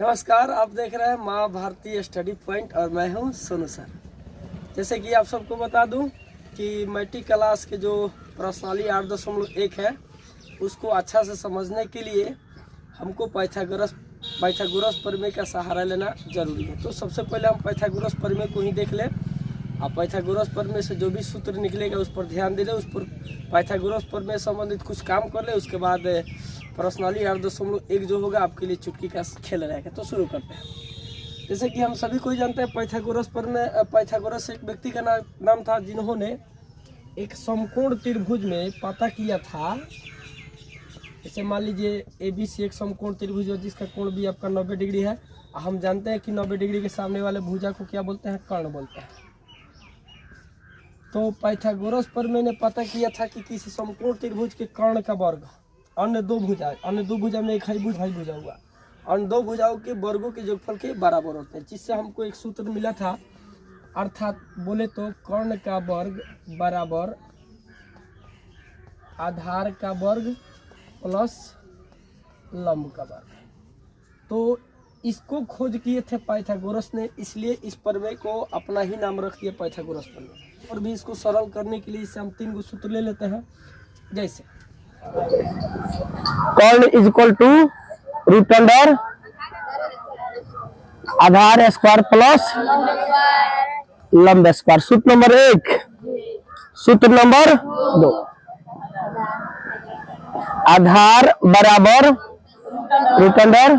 नमस्कार, आप देख रहे हैं माँ भारती स्टडी पॉइंट और मैं हूँ सोनू सर। जैसे कि आप सबको बता दूं कि मैट्रिक क्लास के जो प्रश्नावली 8.1 है उसको अच्छा से समझने के लिए हमको पाइथागोरस प्रमेय का सहारा लेना जरूरी है। तो सबसे पहले हम पाइथागोरस प्रमेय को ही देख लें। आप पाइथागोरस प्रमेय से जो भी सूत्र निकलेगा उस पर ध्यान दे लें, उस पर पाइथागोरस प्रमेय संबंधित कुछ काम कर ले। उसके बाद प्रश्नावली 8.1 जो होगा आपके लिए चुटकी का खेल रहेगा। तो शुरू करते हैं। जैसे कि हम सभी को जानते हैं पाइथागोरस एक व्यक्ति का नाम था जिन्होंने एक समकोण त्रिभुज में पता किया था। जैसे मान लीजिए ABC एक समकोण त्रिभुज है जिसका कोण भी आपका 90 डिग्री है। हम जानते हैं कि 90 डिग्री के सामने वाले भुजा को क्या बोलते हैं? कर्ण बोलते हैं। तो पाइथागोरस प्रमेय ने पता किया था कि किसी समकोण त्रिभुज के कर्ण का वर्ग अन्य दो भुजा में एक है भुजा हुआ, अन्य दो भुजाओं के वर्गों के योगफल के बराबर होते हैं, जिससे हमको एक सूत्र मिला था। अर्थात बोले तो कर्ण का वर्ग बराबर आधार का वर्ग प्लस लंब का वर्ग। तो इसको खोज किए थे पाइथागोरस ने, इसलिए इस प्रमेय को अपना ही नाम रख दिया पाइथागोरस प्रमेय। और भी इसको सरल करने के लिए इससे हम 3 सूत्र ले लेते हैं। जैसे कर्ण is equal to root under आधार स्क्वायर प्लस लंब स्क्वायर। सूत्र नंबर 1। सूत्र नंबर 2, आधार बराबर रूट अंडर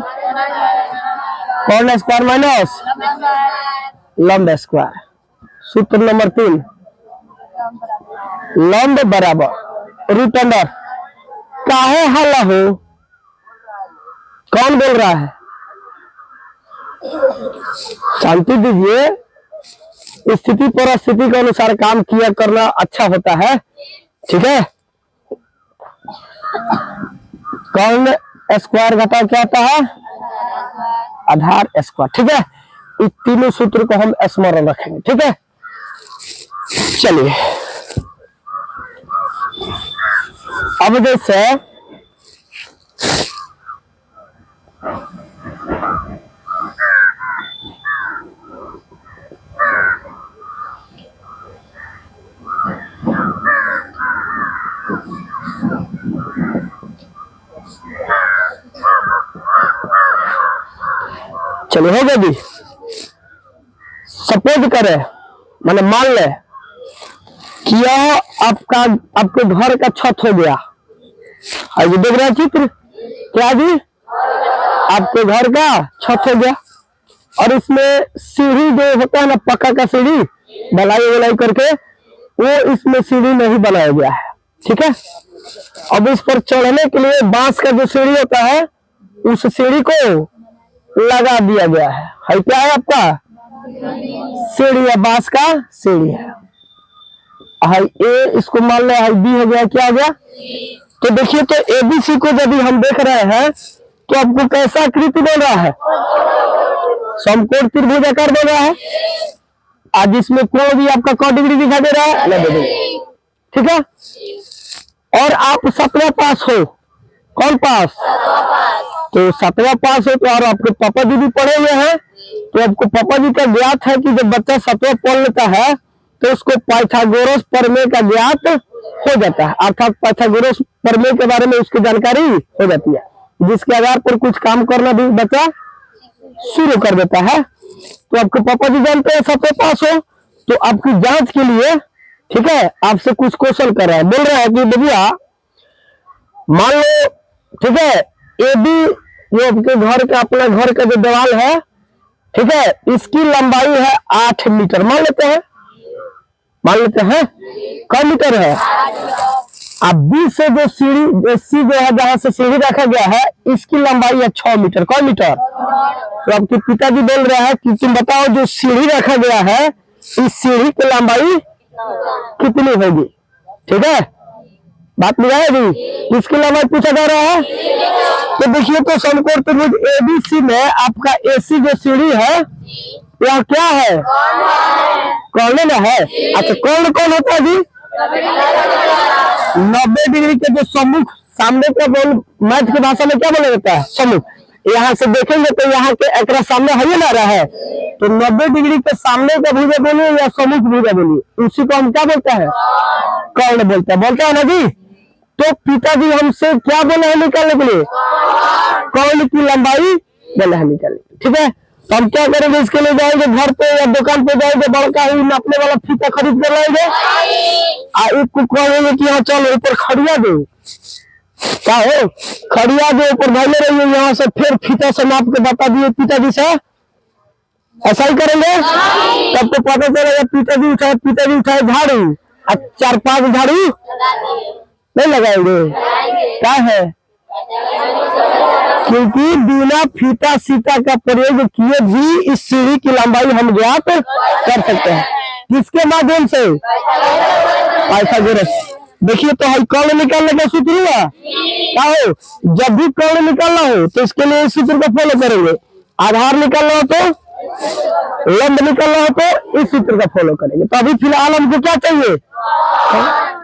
कर्ण स्क्वायर माइनस लंब स्क्वायर। सूत्र नंबर 3, लंब बराबर रूट अंडर काहे हल्ला हो? कौन बोल रहा है? शांति दीजिए। स्थिति परिस्थिति के अनुसार काम किया करना अच्छा होता है, ठीक है। कर्ण स्क्वायर घटा क्या आता है? आधार स्क्वायर, ठीक है। इस तीनों सूत्र को हम स्मरण रखेंगे, ठीक है। चलिए अब जैसे चलिए हो गया जी। सपोज करें, मैंने मान ले कि यह आपके घर का छत हो गया। और देख रहे हैं चित्र, क्या जी? आपके घर का छत हो गया और इसमें सीढ़ी जो होता है ना, पक्का का सीढ़ी ढलाई करके, वो इसमें सीढ़ी नहीं बनाया गया है, ठीक है। अब इस पर चढ़ने के लिए बांस का जो सीढ़ी होता है उस सीढ़ी को लगा दिया गया है। क्या है आपका? सीढ़ी है, बांस का सीढ़ी है। ए इसको मान ले बी हो गया, क्या हो गया? तो देखिए, तो ABC को जब हम देख रहे हैं तो आपको कैसा आकृति बन रहा है? समकोण त्रिभुज आकार बन रहा है। आज इसमें कोण भी आपका कौ डिग्री दिखाई दे रहा है? 90 डिग्री, ठीक है। और आप 7वां पास हो। कौन पास? तो 7वां पास हो तो, और आपके पापा जी भी पढ़े हुए हैं, तो आपको पापा जी का ज्ञात है कि जब बच्चा 7वां पढ़ लेता है तो उसको पाइथागोरस प्रमेय का ज्ञात हो जाता है। अर्थात पाइथागोरस प्रमेय के बारे में उसकी जानकारी हो जाती है, जिसके आधार पर कुछ काम करना भी बच्चा शुरू कर देता है। तो आपके पापा जी जानते हैं 7वां पास हो, तो आपकी जांच के लिए, ठीक है, आपसे कुछ क्वेश्चन कर रहा है। बोल रहा है कि भैया मान लो, ठीक है, AB जो आपके घर का, अपना घर का जो दीवार है, ठीक है, इसकी लंबाई है 8 मीटर मान लेते हैं। कौ मीटर है? अब B से जो सीढ़ी C जो है, जहां से सीढ़ी रखा गया है, इसकी लंबाई है 6 मीटर। कौ मीटर? तो आपके पिताजी बोल रहे हैं कि तुम बताओ, जो सीढ़ी रखा गया है इस सीढ़ी की लंबाई कितनी होगी? ठीक है, बात मिला है जी। इसकी लंबाई पूछा जा रहा है। तो देखिए, तो समकोण त्रिभुज ABC में आपका AC जो सीढ़ी है यह क्या है? कर्ण में है। अच्छा, कर्ण कौन होता है जी? 90 डिग्री के जो सम्मुख, सामने का बोल मैथ की भाषा में क्या बोला जाता है? सम्मुख। यहाँ से देखेंगे तो यहाँ के एक सामने है ना रहा है, तो 90 डिग्री के सामने का भुजा बोलिए या सम्मुख भुजा बोलिए, उसी को हम क्या बोलते हैं? कर्ण बोलते हैं। बोलते हैं ना जी। तो पिताजी हमसे क्या बोले हैं निकालने के लिए? कर्ण की लंबाई बोले हैं निकालने। ठीक है, तो हम क्या करेंगे? इसके लिए जाएंगे घर पे या दुकान पे जाएंगे, बड़का ही नापने वाला फीता खरीद कर लाएंगे, एक को कहेंगे कि यहाँ चलो ऊपर खड़िया दो, क्या हो खड़िया दो ऊपर भले रहिए, यहाँ से फिर फीता से नाप के बता दिए पिताजी से, ऐसा ही करेंगे। तब तो पता चलेगा पिताजी उठाए झाड़ू और 4-5 झाड़ू नहीं लगाएंगे। क्या है? क्योंकि बिना फीता सीता का प्रयोग किए भी इस सीढ़ी की लंबाई हम ज्ञात कर सकते हैं। किसके माध्यम से? पाइथागोरस। देखिए तो हम कर्ण निकालने का सूत्र हुआ क्या हो? जब भी कर्ण निकालना हो तो इसके लिए इस सूत्र को फॉलो करेंगे। आधार निकालना हो तो, लंब निकालना हो तो इस सूत्र का फॉलो करेंगे। तो अभी फिलहाल हमको क्या चाहिए?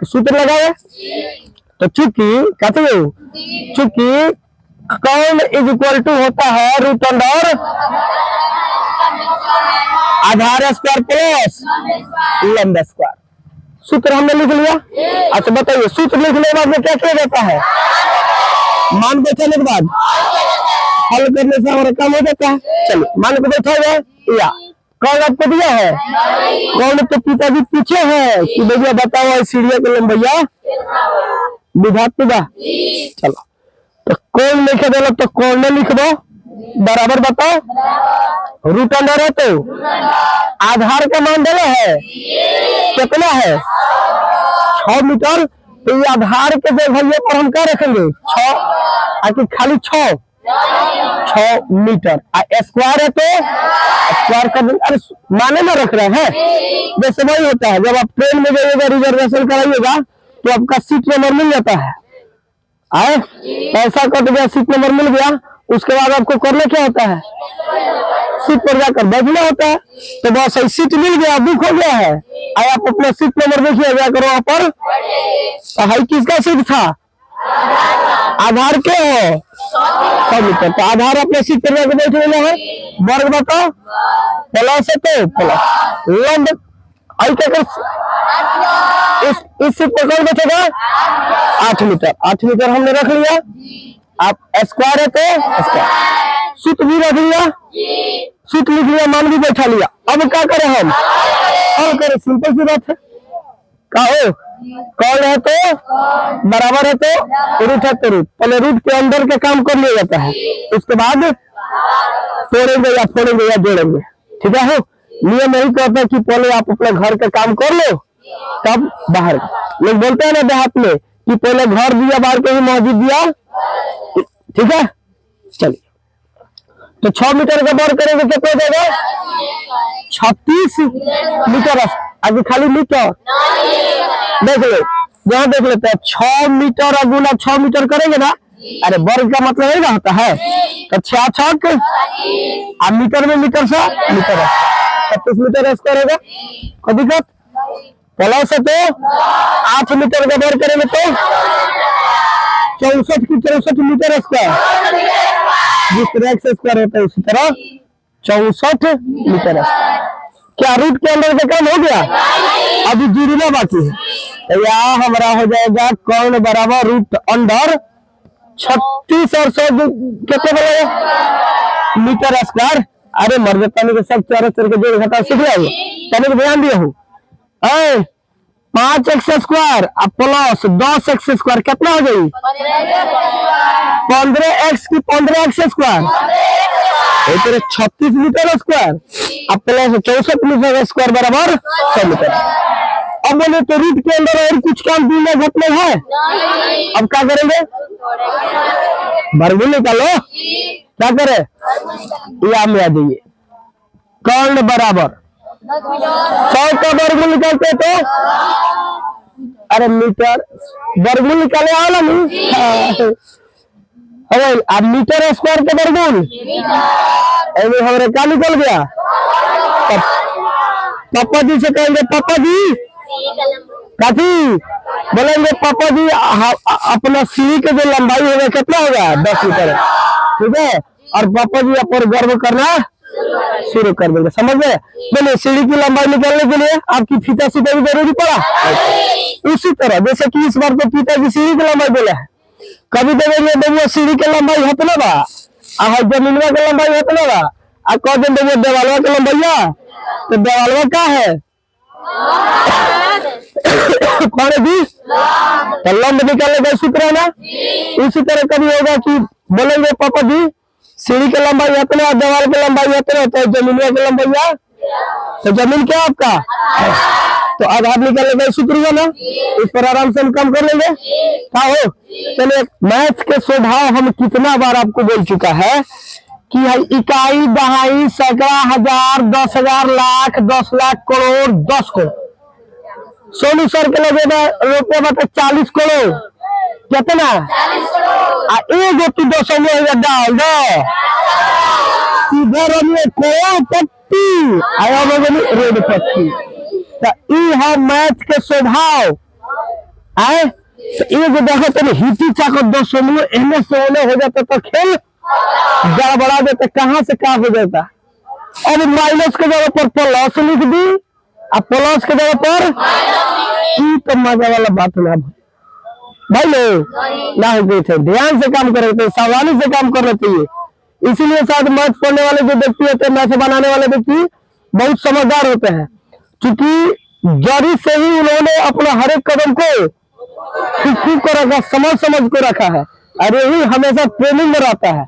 सूत्र लगाए। तो चूंकि कहते हो चूंकि कर्ण इज इक्वल टू होता है रूट अंडर आधार स्क्वायर प्लस लंब स्क्वायर। सूत्र हमने लिख लिया। अच्छा बताइए, सूत्र लिखने के बाद में क्या किया जाता है? मान बैठाने के बाद हल करने से हमारा काम हो जाता है। चलिए मान को बैठा जाए या कौन आपको दिया है? कौन तो पिताजी पीछे है कि भैया बताओ सीढ़िया के लंबैया विधात्मक। चलो तो कौन लिखे दो तो कौन ने लिख दो बराबर बताओ रूट अंडर है तो आधार का मान डाला है कितना है? 6 मीटर। तो ये आधार के जगह पर हम क्या रखेंगे? 6 आखिर खाली 6 मीटर। स्क्वायर है तो स्क्वायर कर देंगे। अरे माने में रख रहे हैं, जैसे वही होता है जब आप ट्रेन में जाइएगा रिजर्वेशन कराइएगा तो आपका सीट नंबर मिल जाता है। आए पैसा कट गया, सीट नंबर मिल गया, उसके बाद आपको करना क्या होता है? सीट पर जाकर बैठना होता है। तो बस सीट मिल गया, बुक हो गया है, आए आप अपना सीट नंबर देखिए जाकर वहां पर। भाई किसका सीट था? आधार के हो 100 मीटर। तो आधार अपने सीट पर जाकर बैठे हुए है। वर्ग बताओ प्लस है तो प्लस लंब इस सीट पर कौन बैठेगा? 8 मीटर। 8 मीटर हमने रख लिया। आप स्क्वायर है तो स्क्वायर, सूत्र भी रख लिया, सूत्र लिख लिया, मान भी बैठा लिया। अब क्या करें हम? हल करें। सिंपल सी बात है। कहो कौन है तो बराबर है तो रूट है तो रूट। पहले रूट के अंदर का काम कर लिया जाता है, उसके बाद तोड़ेंगे या फोड़ेंगे या जोड़ेंगे। ठीक है, नियम यही कहता है कि पहले आप अपने घर का काम कर लो तब बाहर। लोग बोलते हैं ना देहात में कि पहले घर दिया बाहर के ही मस्जिद दिया। ठीक है, चलिए तो 6 मीटर का वर्ग करेंगे कितना देगा? 36 मीटर। अभी खाली मीटर देख लो, जहाँ देख लेते हैं 6 मीटर और गुना 6 मीटर करेंगे ना। अरे वर्ग का मतलब यही होता है। तो 6 छक आ मीटर में मीटर से मीटर है 36 मीटर स्क्वायर होगा। कोई दिक्कत? प्लस है तो 8 मीटर का वर्ग करेंगे तो 64 की 64 मीटर स्क्वायर। जिस तरह एक्स स्क्वायर होता है उसी तरह 64 मीटर। क्या रूट के अंदर का काम हो गया? अभी जुड़ना बाकी है। तो यहाँ हमारा हो जाएगा कर्ण बराबर रूट अंडर 36 और 100 कितने बनेगा? Metre square. अरे मर जाता नहीं सब चारों चल के जोड़ घटा सीख लिया तभी ध्यान दिया हूँ। 5x square plus 10x square कितना हो गई? 15x की 15x स्क्वायर 36 मीटर स्क्वायर अब प्लस 64 मीटर स्क्वायर बराबर 100 मीटर। अब बोले तो रूट के अंदर और कुछ काम दूना घटना है। अब क्या करेंगे? वर्गमूल निकालो। क्या करे? या में आ जाइए कर्ण बराबर 100 का वर्गमूल निकालते तो अरे मीटर वर्गमूल निकाले वाला नहीं। अरे अब मीटर स्क्वायर के वर्गमूल हमारे क्या निकल गया? पापा जी से कहेंगे पापा जी काफी बोलेंगे पापा जी अपना सीढ़ी के जो लंबाई होगा कितना होगा? 10 मीटर। ठीक है, और पापा जी आप पर गर्व करना शुरू कर देंगे। समझ गए? बोलिए सीढ़ी की लंबाई निकालने के लिए आपकी फीता सीधा भी जरूरी पड़ा। उसी तरह जैसे कि इस बार तो पिताजी सीढ़ी की लंबाई बोला है, कभी देवेंगे देखिए सीढ़ी की लंबाई हतना बा जमीनवा की लंबाई हतना बा आ कह दिन देखिए देवालवा की लंबाइया तो देवालवा का है कौन है जी? तो लंब निकालने का सूत्र है ना। इसी तरह कभी होगा कि बोलेंगे पापा जी सीढ़ी की लंबाई इतना दीवार की लंबाई इतना तो जमीन की लंबाई तो जमीन क्या आपका तो आधार निकालने का सूत्र है ना। इस पर आराम से हम कम कर लेंगे। क्या हो चलिए मैथ के स्वभाव हम कितना बार आपको बोल चुका है कि इकाई दहाई सैकड़ा हजार 10,000 लाख 10 लाख करोड़ 10 करोड़। सोनू सर के लगे रुपये बता 40 करोड़ कितना एगो तू 200 डाल दो सीधे रमिए करोड़ पट्टी आया रेड पट्टी। तो है मैथ के स्वभाव आए तो एगो देखो तेरे हिटी चाको 200 एने से ओने हो जाता तो खेल गड़बड़ा देता कहाँ से क्या हो जाता। अब माइनस के जगह पर प्लस लिख दी और प्लस के जगह पर तो मजा वाला बात ना भाई लोग ना हो गई थे। ध्यान से काम कर रहे थे, सावधानी से काम कर रहे थे। इसीलिए शायद मैथ पढ़ने वाले जो व्यक्ति होते हैं मैथ बनाने वाले व्यक्ति बहुत समझदार होते हैं, क्योंकि जड़ी से ही उन्होंने अपना हर एक कदम को ठीक को रखा, समझ को रखा है। और यही हमेशा ट्रेनिंग में रहता है।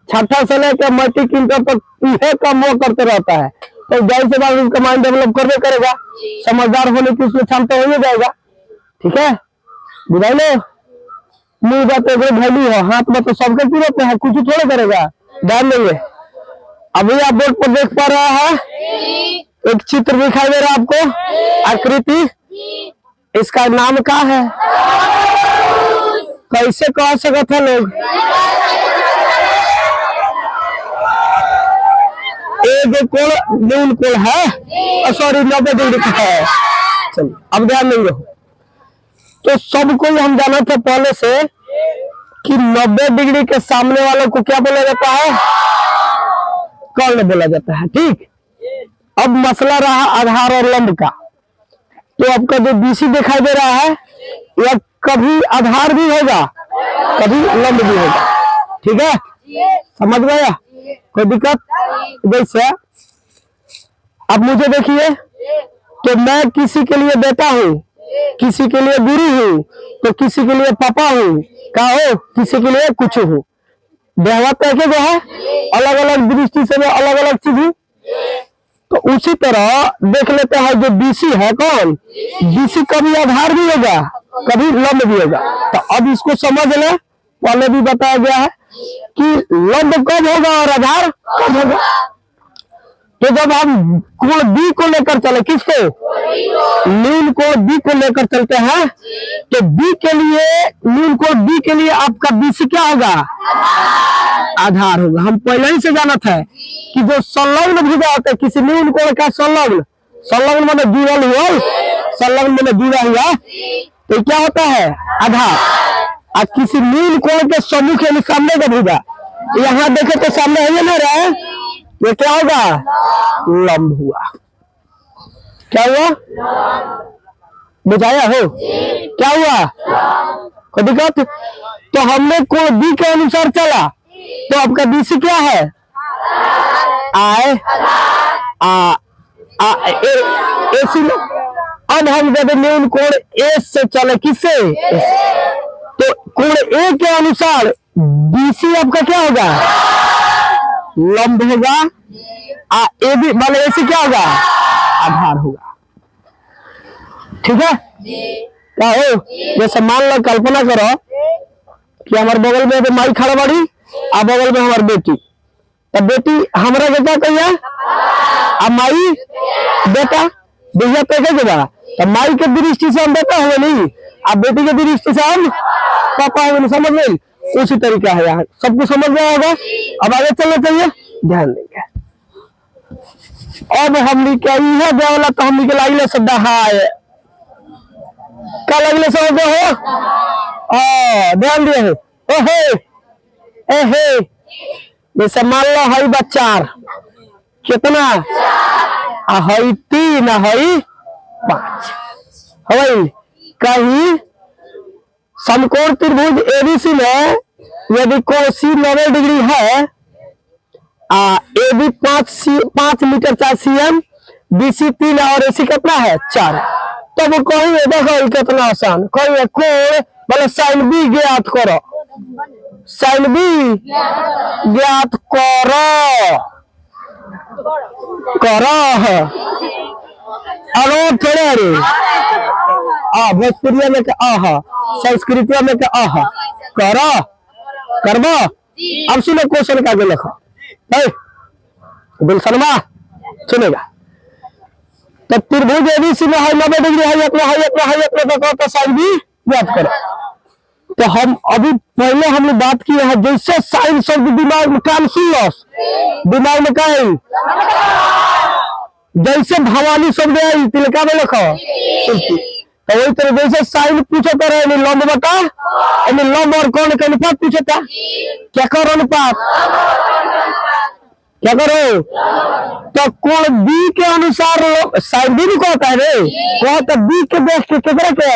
छठा से लेकर मैट्रिक इंटर तक यह काम वो करते रहता है। तो जाहिर से बात उसका माइंड डेवलप करने करेगा, समझदार होने की उसमें क्षमता हो जाएगा। ठीक है बुझाई लो मुंह जाते वैल्यू हो हाथ में तो सबके जरूरत है, कुछ थोड़ा करेगा डाल लेंगे। अभी आप बोर्ड पर देख पा रहा है एक चित्र दिखाई दे रहा है आपको आकृति, इसका नाम क्या है? कैसे कह सकते हैं लोग? एक कोण न्यून कोण है सॉरी 90 डिग्री का है। चलिए अब ध्यान नहीं हो तो सबको हम जाना था पहले से कि 90 डिग्री के सामने वालों को क्या बोला जाता है? कर्ण बोला जाता है। ठीक अब मसला रहा आधार और लंब का। तो आपका जो बीसी दिखाई दे रहा है यह कभी आधार भी होगा कभी लंब भी होगा। ठीक है समझ गया? कोई दिक्कत? जैसे अब मुझे देखिए तो मैं किसी के लिए बेटा हूँ, किसी के लिए गुरु हूँ, तो किसी के लिए पापा हूँ, क्या हो किसी के लिए कुछ हूँ। व्यवहार करके जो है अलग अलग दृष्टि से अलग अलग चीज हूँ। तो उसी तरह देख लेते हैं जो बीसी है कौन? बीसी कभी आधार भी होगा कभी लंब भी होगा। तो अब इसको समझ ले, पहले भी बताया गया है कि लंब कब होगा और आधार कब होगा। तो जब हम कोण बी को लेकर चले, किसको? न्यून कोण बी को लेकर चलते हैं तो बी के लिए न्यून कोण बी के लिए आपका बीसी क्या होगा? आधार होगा। हम पहले ही से जाना था कि जो संलग्न भुजा होता है किसी न्यून कोण का संलग्न माने जुड़ल हुआ, संलग्न माने जुड़ा हुआ, तो क्या होता है? आधार। आज किसी न्यून कोण के सम्मुख यानी सामने का भुजा, यहाँ देखे तो सामने है ना रहा है, ये क्या होगा? लंब हुआ। क्या हुआ? बुझाया हो? क्या हुआ? कोई दिक्कत? तो हमने कोण बी के अनुसार चला तो आपका बीसी क्या है? आए अब हम जब न्यून कोण ए से चले किससे? तो कोण ए के अनुसार बीसी आपका क्या होगा? लंब होगा। ए भी मतलब ऐसे क्या होगा? आधार होगा। ठीक है क्या हो? जैसे मान लो कल्पना करो कि हमारे बगल में माई खड़ा बड़ी आ बगल में हमारी बेटी, तो बेटी हमारा बेटा कहिए अब माई बेटा भैया पे क्या तो माई के दृष्टि से हम बेटा हुए नहीं, अब बेटी के दृष्टि से हम पापा हुए नहीं। समझ गए? उसी तरीका है यहाँ सबको समझ गया होगा। अब आगे चलना चाहिए, ध्यान देंगे। अब हम है वाला तो हम निकल शब्द हाय क्या लगले समझ हो ध्यान दिए है। जैसे मान लो हई बा 4, कितना हई 3 हई 5 हई। कहीं समकोण त्रिभुज एबीसी में यदि कोण सी 90 डिग्री है, A B 5 metre 4 cm, BC 3 और एसी कितना है 4। तो वो कहीं देखो कितना आसान, कहीं कोण बोले साइन बी ज्ञात करो, साइन बी ज्ञात करो करो अरे थोड़े रे भोजपुरिया में संस्कृतिया में करो करबो। अब सुनो क्वेश्चन का आगे लिखो गुलशनमा सुनेगा। तो त्रिभुज एबीसी में है 90 डिग्री है अपना साइन भी याद करो। तो हम अभी पहले हमने बात की है, जैसे साइन शब्द दिमाग में काम सुन लो, दिमाग में काम जैसे भवानी शब्द आई तिलका में लिखो। तो वही तरह जैसे साइन पूछे तो रहे लंब बता, लंब और कौन का अनुपात पूछे था, क्या करो अनुपात, क्या करो। तो कोण बी के अनुसार साइन बी को होता है रे, कहता बी के देख के कितना के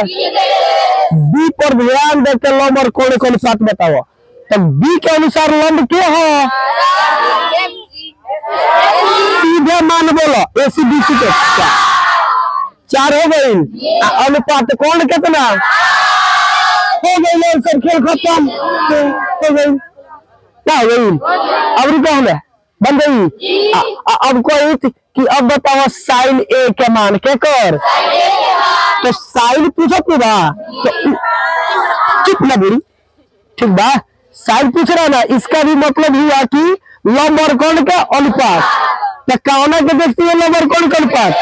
बी पर ध्यान देकर लंब और कोण का अनुपात बताओ। तो बी के अनुसार लंब क्या है, सीधे मान बोलो एसी बीसी के 4 हो गई। अनुपात कौन कितना हो गई, सब खेल खत्म हो गई, क्या हो गई। अब क्या है बन गई। अब कोई कि अब बताओ साइन ए के मान क्या कर, तो साइन पूछो तू बा तो चुप ना बुरी, ठीक बा। साइन पूछ रहा ना, इसका भी मतलब हुआ कि लंब और कोण का अनुपात। तो कौन के देखती है लंब और कोण का अनुपात,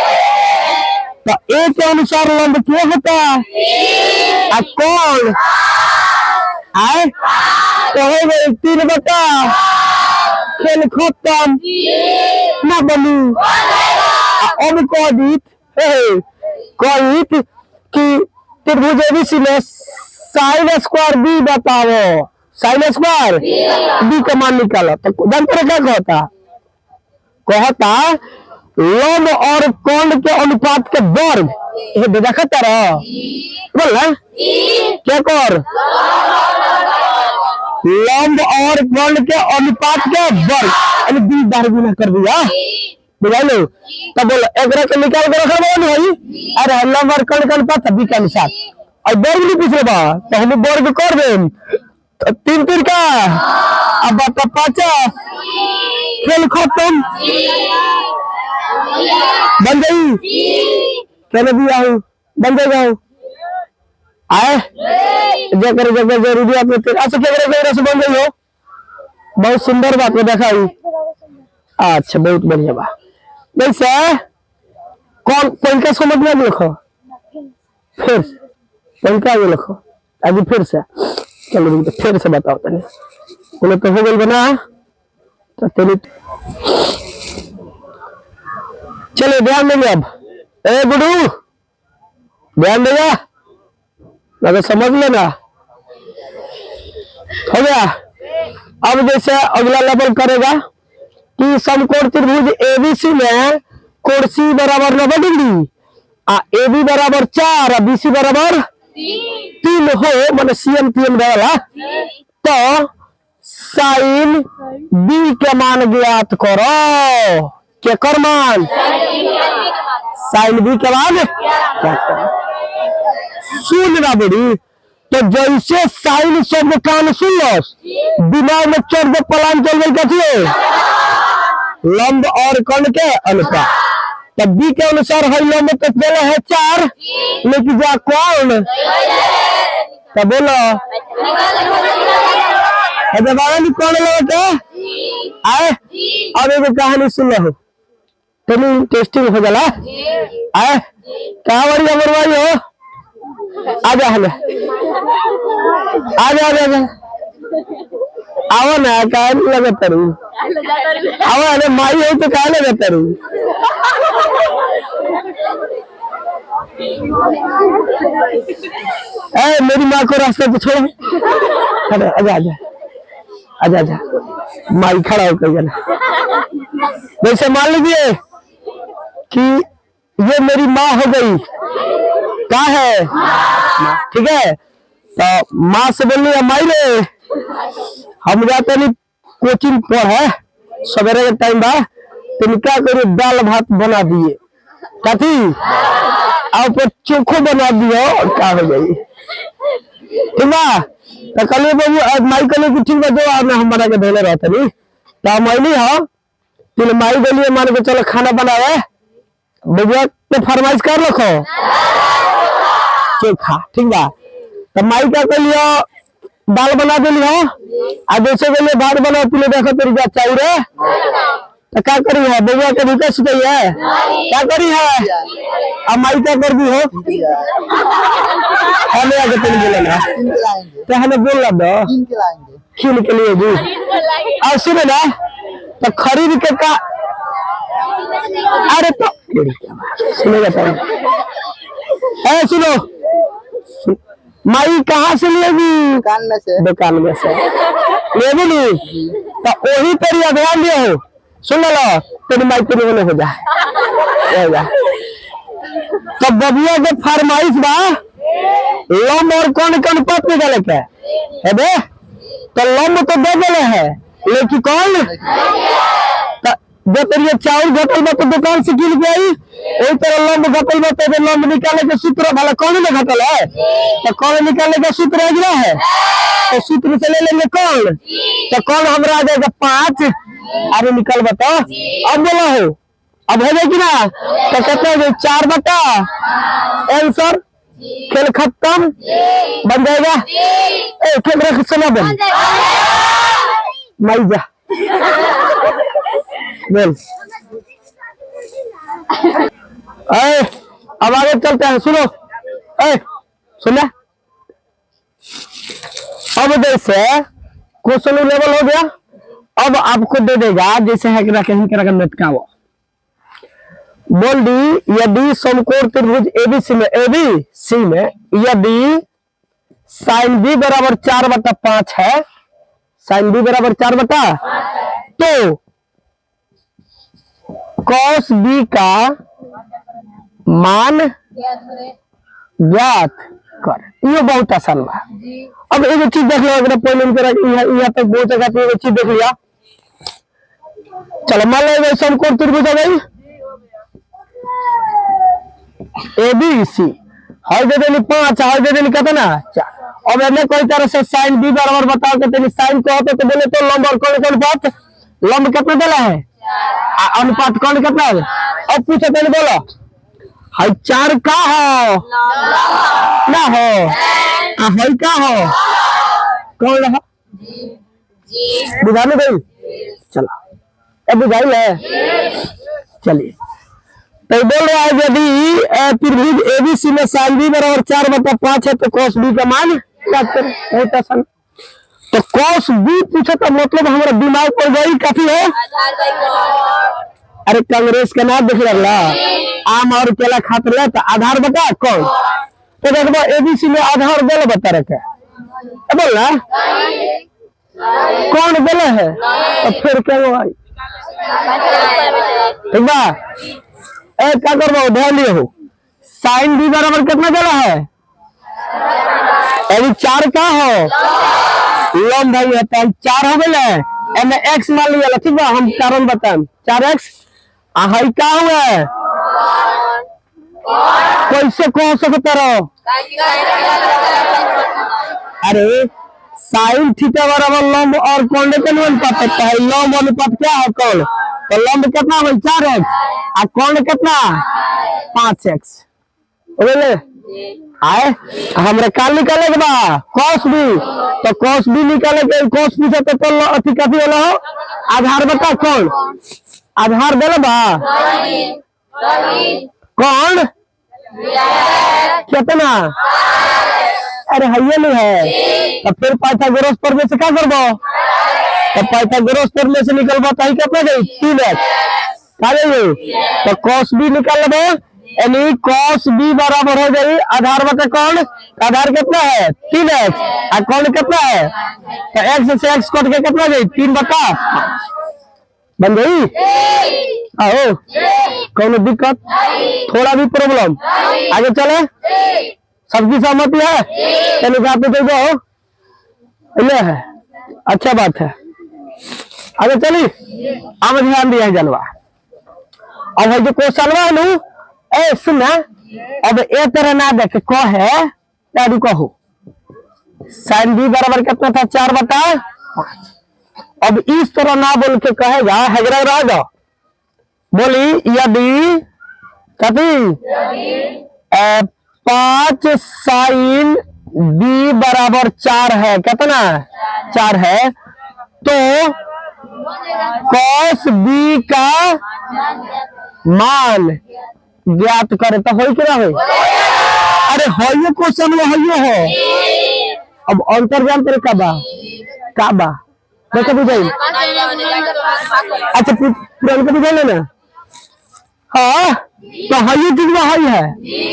तो ए के अनुसार लंब क्या होता है, कौन आए तो हो गई 3 बटा खेल खत्म ना बनू। अब कहित कि त्रिभुज एबीसी में साइन स्क्वायर बी बताओ, साइन स्क्वायर बी का मान निकालो। तो जानते क्या कहता लंब और कोण के अनुपात के वर्ग, ये देखता रहो बोल क्या कर, लंब और कोण के अनुपात के वर्ग, यानी 20 बार गुना कर दिया बुझा लो। तब बोलो एक के निकाल कर रखा भाई, अरे लंब और कोण का अनुपात बी के अनुसार, और वर्ग नहीं पूछ रहा तो हम वर्ग कर दे। तो 3 का अब 5 खेल खत्म बन गई, कहने दिया हूँ बन जाएगा आए जगह जगह जरूरी आपने अच्छा क्या से बन गई हो, बहुत सुंदर बात में देखा हूँ। अच्छा बहुत बढ़िया बात। वैसे कौन पंखा समझ में लिखो, फिर पंखा आगे लिखो आगे फिर से, चलो फिर से बताओ तने बोले तो हो गई बना। तो चलो ध्यान देंगे अब, ए गुडू ध्यान देगा लगे समझ लेना हो गया। अब जैसे अगला लेवल करेगा कि समकोण त्रिभुज एबीसी में कोण सी बराबर 90 डिग्री, ए बी बराबर 4 बी सी बराबर 3 हो, मैंने सीएम तीन वाला। तो साइन बी के मान ज्ञात करो, क्या कर मान साइन बी के मान सुन ना बड़ी। तो जैसे साइन शब्द कान सुन लो, दिमाग में चढ़ दे पलान चल गई कैसे लंब और कोण के अनुपात। तो बी के अनुसार है लंब तो पहले है 4, लेकिन जा कोण तो बोलो कौन लगे आए। अब एगो कहानी सुन लो, तुम टेस्टिंग हो जाला आए कहा वाली अमरवाई हो, आजा हमें आजा आजा आओ ना, कहा लगे तरू आओ, अरे माई हो तो कहा लगे तरू। मेरी माँ को रास्ते पे छोड़ो, आजा आजा अच्छा अच्छा माई खड़ा होकर जाना। वैसे मान लीजिए कि ये मेरी माँ हो गई, क्या है ठीक है, तो माँ से बोल रही माई रे हम जाते नहीं कोचिंग पर है सवेरे के टाइम बा, तुम क्या करो दाल भात बना दिए काती आप चोखो बना दियो और क्या हो गई ठीक बा। तो कल बाबू माई कल की ठीक बा दो हम बना के देने रहते नहीं तो मैली हाँ फिर माई बोलिए मान के चलो खाना बनावे भैया तो फरमाइश कर रखो चोखा ठीक बा। तो माई क्या कर लियो दाल बना दे लियो आ जैसे के लिए भात बना पीले देखो तेरी जा चाहिए तो क्या करी है भैया के भूखे सुते है क्या करी है अब माई क्या कर दी हो हमें आगे तेल बोले ना तो हमें बोल रहा दो खील के लिए जी और सुने ना तो खरीद के का अरे तो सुनेगा तो सुनो माई कहाँ से लेगी दुकान में से लेगी नहीं तो वही तेरी अभियान दिए हो सुन लो तेरी माई तेरी बोले हो जा तो बबुआ के फरमाइश बा लम और कौन कौन पत निकाले के है बे तो लम तो दे देले है लेकिन कौन जो तेरी चावल घटल में तो दुकान से गिर गई वही तरह लंब घटल में तो लंब निकाले के सूत्र भला कौन ने घटल है तो कौन निकाले का सूत्र अगला है तो सूत्र से ले लेंगे कौन तो कौन हमरा आ जाएगा 5 अरे निकल बताओ अब बोला हो अब हो जाएगी ना तो कहते हैं 4 बटा आंसर खेल खत्म बन जाएगा खेल रख सुना बन माई जा बोल अब आगे चलते हैं सुनो सुना अब जैसे क्वेश्चन लेवल हो गया अब आपको दे देगा जैसे है कि लटका हुआ बोल दी यदि समकोण त्रिभुज एबीसी में यदि साइन बी बराबर 4/5 है साइन बी बराबर 4 तो कॉस बी का मान ज्ञात कर। ये बहुत आसान बा। अब एक चीज देख लो अगर पॉइंट यहाँ तक बहुत जगह तो एक चीज देख लिया चलो मान लो समकोण त्रिभुज हो गई एबीसी हर जगह 5 हर जगह कहते ना 4 अब हमें कोई तरह से साइन बी बराबर बताओ कि साइन को होते तो बोले तो लंब और कौन कौन बात लंब कितना देला है अनुपात कौन कितना है अब पूछो पहले बोलो हाई 4 का हो ना हो हाई का हो कौन रहा बुझाने गई चलो अब बुझाई है चलिए तो बोल रहा है यदि त्रिभुज एबीसी में साइन बी बराबर 4/5 है तो कॉस बी का मान बहुत आसान तो कॉस बी पूछा तो मतलब हमारा दिमाग पर गई काफी है अरे कांग्रेस के नाम देख रहा आम और केला खाते रहे तो आधार बता कौन तो देखो एबीसी में आधार बोल बता रखे बोल ना कौन बोले है तो फिर क्या हुआ ठीक बा क्या करबो ध्यान दियो साइन बी बराबर कितना देला है अभी 4 का हो लंब भाई है 4 हो गए एमे x मान लिया ठीक बा हम कारण बताएं 4x हाई का हुआ है कैसे कह सकते रहो अरे साइन थीटा बराबर लंब और कौन के अनुपात होता है लंब अनुपात क्या है कौन तो लंब कितना हो 4x और कौन कितना 5x बोले आए हमरा काल निकाले के बा cos b तो cos b निकाले के cos b से तो अथी कथी होला हो आधार बता कौन आधार देला बा कौन कितना अरे हइये नहीं है तो फिर पाइथागोरस प्रमेय से क्या करबो तो पाइथागोरस प्रमेय से निकलबा तो कितना गई 3x तो cos b निकाल लेबो यानी cos b बराबर हो जाए आधार बटे कौन, आधार कितना है 3x और कौन कितना है, तो x से x कट के कितना जाए 3/5 बन गई। आओ कौन दिक्कत, थोड़ा भी प्रॉब्लम, आगे चले, सबकी सहमति है, चलो आप दे दो, ये है अच्छा बात है। आगे चलिए, अब ध्यान दिया जनवा, अब है जो क्वेश्चन है नु ए सुना, अब ए तरह ना देखे को है यादू कहो sin b बराबर कितना था 4/5, अब इस तरह ना बोल के कहेगा हैगरा रहेगा, बोली यदि कभी 5 sin b बराबर 4 है, कितना 4 है, तो cos b का मान ज्ञात करे तो हो क्या हो, अरे हो ये क्वेश्चन में हो, अब अंतर जानते काबा देखो बुझाई, अच्छा पुरान को बुझा लेना, हाँ तो हई चीज में हई है।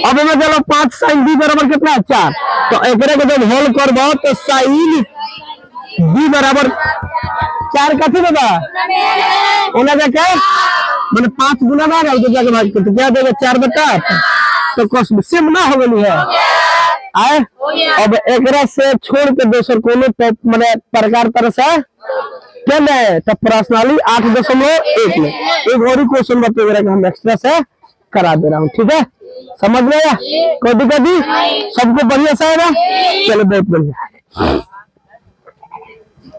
अब में चलो 5 sin b बराबर कितना 4, तो एक जब होल करबो तो sin b बराबर 4 कथी देगा ओना जाके मैंने 5 गुना ना तो जाके भाग के तो क्या देगा 4/5, तो cos सेम ना हो गई है आए। अब एकरा से छोड़ के दूसर कोनो माने प्रकार तरह से क्या है, तो पर्सनली 8.1 में एक और क्वेश्चन बता कि हम एक्स्ट्रा से करा दे रहा हूँ, ठीक है, समझ में आया, कोई दिक्कत नहीं, सबको बढ़िया सा है ना, चलो बहुत बढ़िया।